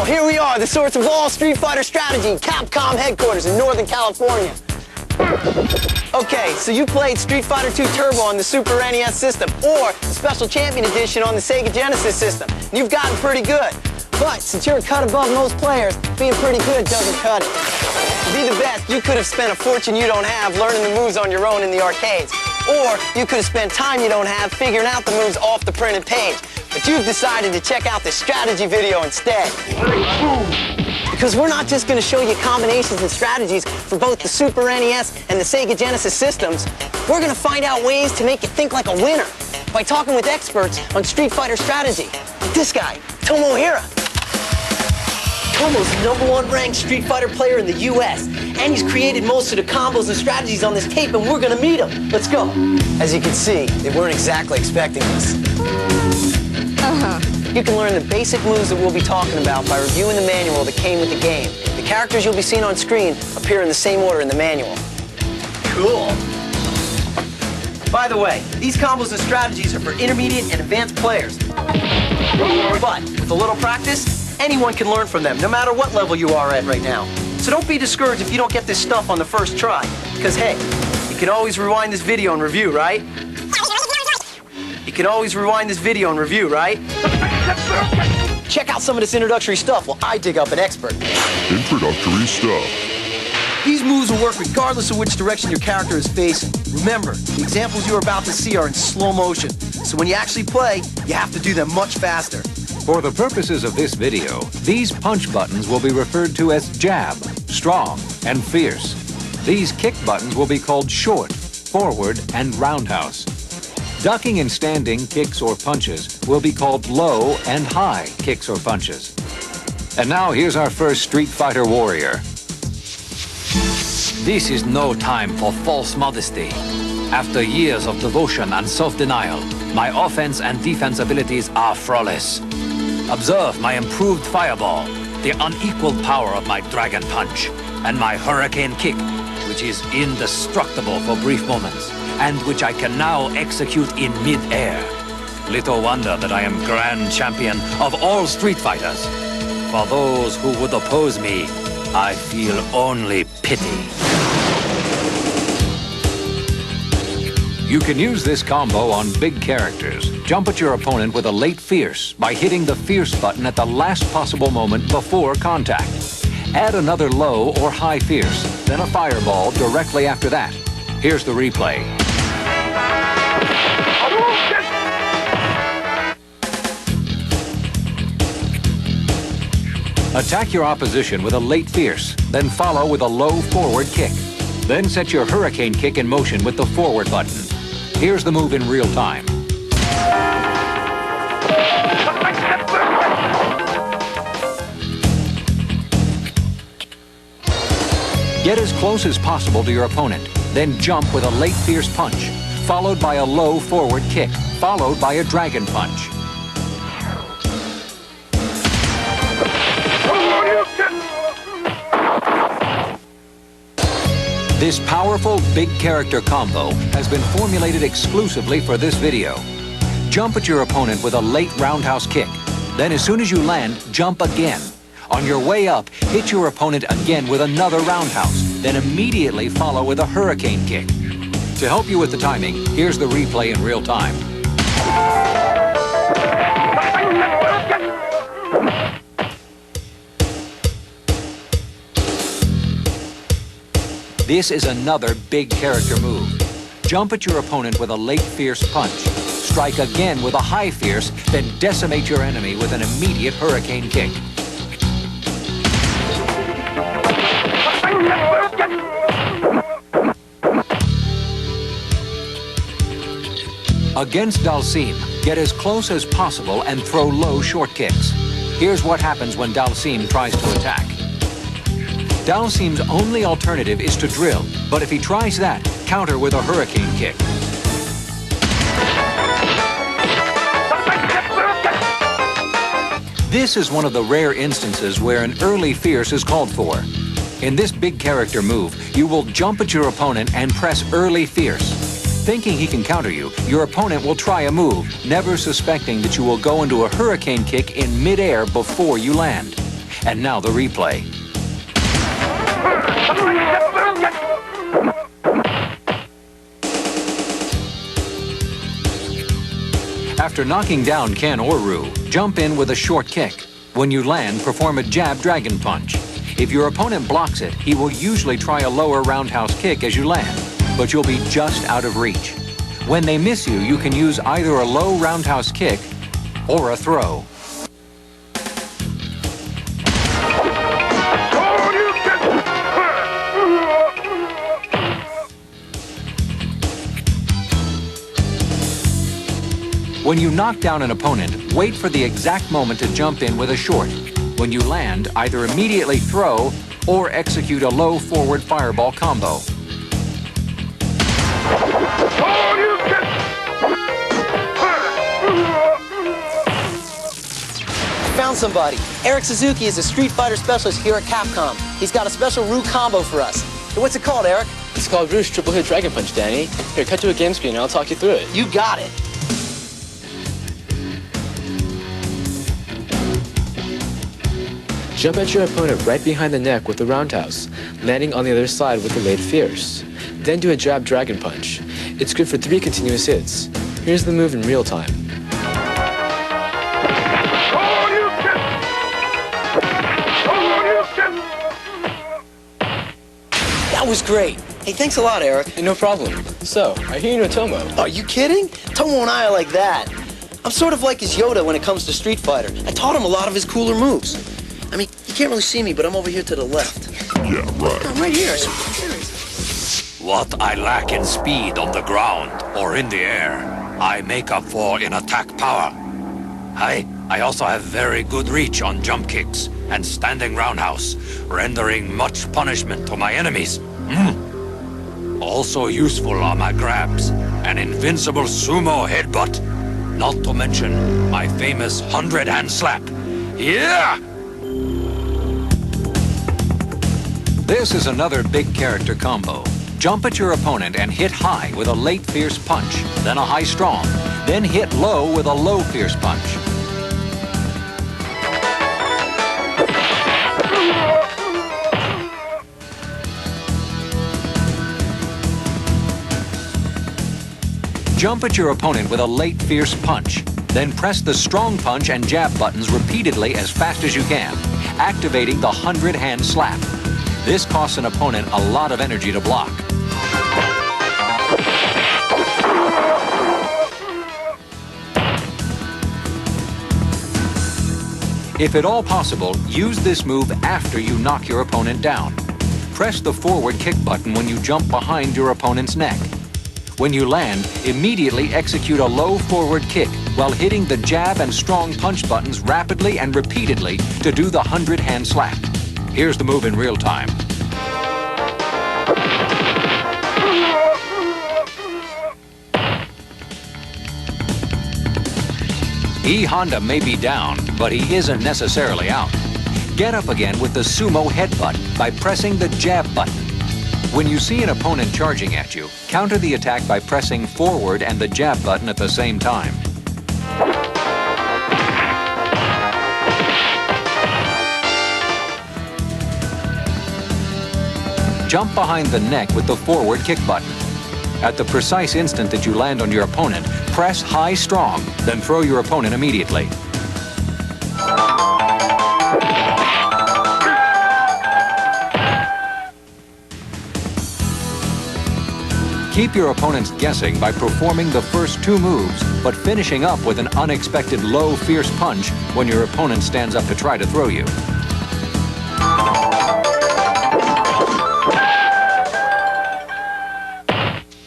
Here we are, the source of all Street Fighter strategy, Capcom headquarters in Northern California. Okay, so you played Street Fighter 2 Turbo on the Super NES system, or the Special Champion Edition on the Sega Genesis system. You've gotten pretty good. But since you're a cut above most players, being pretty good doesn't cut it. To be the best, you could have spent a fortune you don't have learning the moves on your own in the arcades. Or you could have spent time you don't have figuring out the moves off the printed page. But you've decided to check out this strategy video instead. Because we're not just going to show you combinations and strategies for both the Super NES and the Sega Genesis systems. We're going to find out ways to make you think like a winner by talking with experts on Street Fighter strategy. Like this guy, Tomohiro. Tomo's the #1 ranked Street Fighter player in the US, and he's created most of the combos and strategies on this tape, and we're gonna meet him. Let's go. As you can see, they weren't exactly expecting this. You can learn the basic moves that we'll be talking about by reviewing the manual that came with the game. The characters you'll be seeing on screen appear in the same order in the manual. Cool. By the way, these combos and strategies are for intermediate and advanced players. But with a little practice, anyone can learn from them, no matter what level you are at right now. So don't be discouraged if you don't get this stuff on the first try. Because, hey, you can always rewind this video and review, right? You can always rewind this video and review, right? Check out some of this introductory stuff while I dig up an expert. Introductory stuff. These moves will work regardless of which direction your character is facing. Remember, the examples you're about to see are in slow motion. So when you actually play, you have to do them much faster. For the purposes of this video, these punch buttons will be referred to as jab, strong, and fierce. These kick buttons will be called short, forward, and roundhouse. Ducking and standing kicks or punches will be called low and high kicks or punches. And now here's our first Street Fighter warrior. This is no time for false modesty. After years of devotion and self-denial, my offense and defense abilities are flawless. Observe my improved fireball, the unequaled power of my dragon punch, and my hurricane kick, which is indestructible for brief moments, and which I can now execute in mid-air. Little wonder that I am grand champion of all Street Fighters. For those who would oppose me, I feel only pity. You can use this combo on big characters. Jump at your opponent with a late fierce by hitting the fierce button at the last possible moment before contact. Add another low or high fierce, then a fireball directly after that. Here's the replay. Attack your opposition with a late fierce, then follow with a low forward kick. Then set your hurricane kick in motion with the forward button. Here's the move in real time. Get as close as possible to your opponent, then jump with a late fierce punch, followed by a low forward kick, followed by a dragon punch. This powerful big character combo has been formulated exclusively for this video. Jump at your opponent with a late roundhouse kick. Then as soon as you land, jump again. On your way up, hit your opponent again with another roundhouse, then immediately follow with a hurricane kick. To help you with the timing, here's the replay in real time. This is another big character move. Jump at your opponent with a late fierce punch. Strike again with a high fierce, then decimate your enemy with an immediate hurricane kick. Against Dalsim, get as close as possible and throw low short kicks. Here's what happens when Dalsim tries to attack. Dalsim's only alternative is to drill, but if he tries that, counter with a hurricane kick. This is one of the rare instances where an early fierce is called for. In this big character move, you will jump at your opponent and press early fierce. Thinking he can counter you, your opponent will try a move, never suspecting that you will go into a hurricane kick in midair before you land. And now the replay. After knocking down Ken or Ryu, jump in with a short kick. When you land, perform a jab dragon punch. If your opponent blocks it, he will usually try a lower roundhouse kick as you land, but you'll be just out of reach. When they miss you, you can use either a low roundhouse kick or a throw. When you knock down an opponent, wait for the exact moment to jump in with a short. When you land, either immediately throw or execute a low forward fireball combo. Found somebody. Eric Suzuki is a Street Fighter specialist here at Capcom. He's got a special Ryu combo for us. Hey, what's it called, Eric? It's called Ryu's Triple Hit Dragon Punch, Danny. Here, cut to a game screen and I'll talk you through it. You got it. Jump at your opponent right behind the neck with the roundhouse, landing on the other side with the late fierce. Then do a jab dragon punch. It's good for 3 continuous hits. Here's the move in real time. That was great. Hey, thanks a lot, Eric. Hey, no problem. So, I hear you know Tomo. Are you kidding? Tomo and I are like that. I'm sort of like his Yoda when it comes to Street Fighter. I taught him a lot of his cooler moves. I mean, you can't really see me, but I'm over here to the left. Yeah, right. I'm right here. What I lack in speed on the ground or in the air, I make up for in attack power. I also have very good reach on jump kicks and standing roundhouse, rendering much punishment to my enemies. Also useful are my grabs, an invincible sumo headbutt, not to mention my famous 100-hand slap. Yeah! This is another big character combo. Jump at your opponent and hit high with a late fierce punch, then a high strong, then hit low with a low fierce punch. Jump at your opponent with a late fierce punch, then press the strong punch and jab buttons repeatedly as fast as you can, activating the 100-hand slap. This costs an opponent a lot of energy to block. If at all possible, use this move after you knock your opponent down. Press the forward kick button when you jump behind your opponent's neck. When you land, immediately execute a low forward kick while hitting the jab and strong punch buttons rapidly and repeatedly to do the 100-hand slap. Here's the move in real time. E Honda may be down, but he isn't necessarily out. Get up again with the sumo headbutt by pressing the jab button. When you see an opponent charging at you, counter the attack by pressing forward and the jab button at the same time. Jump behind the neck with the forward kick button. At the precise instant that you land on your opponent, press high strong, then throw your opponent immediately. Keep your opponents guessing by performing the first 2 moves, but finishing up with an unexpected low, fierce punch when your opponent stands up to try to throw you.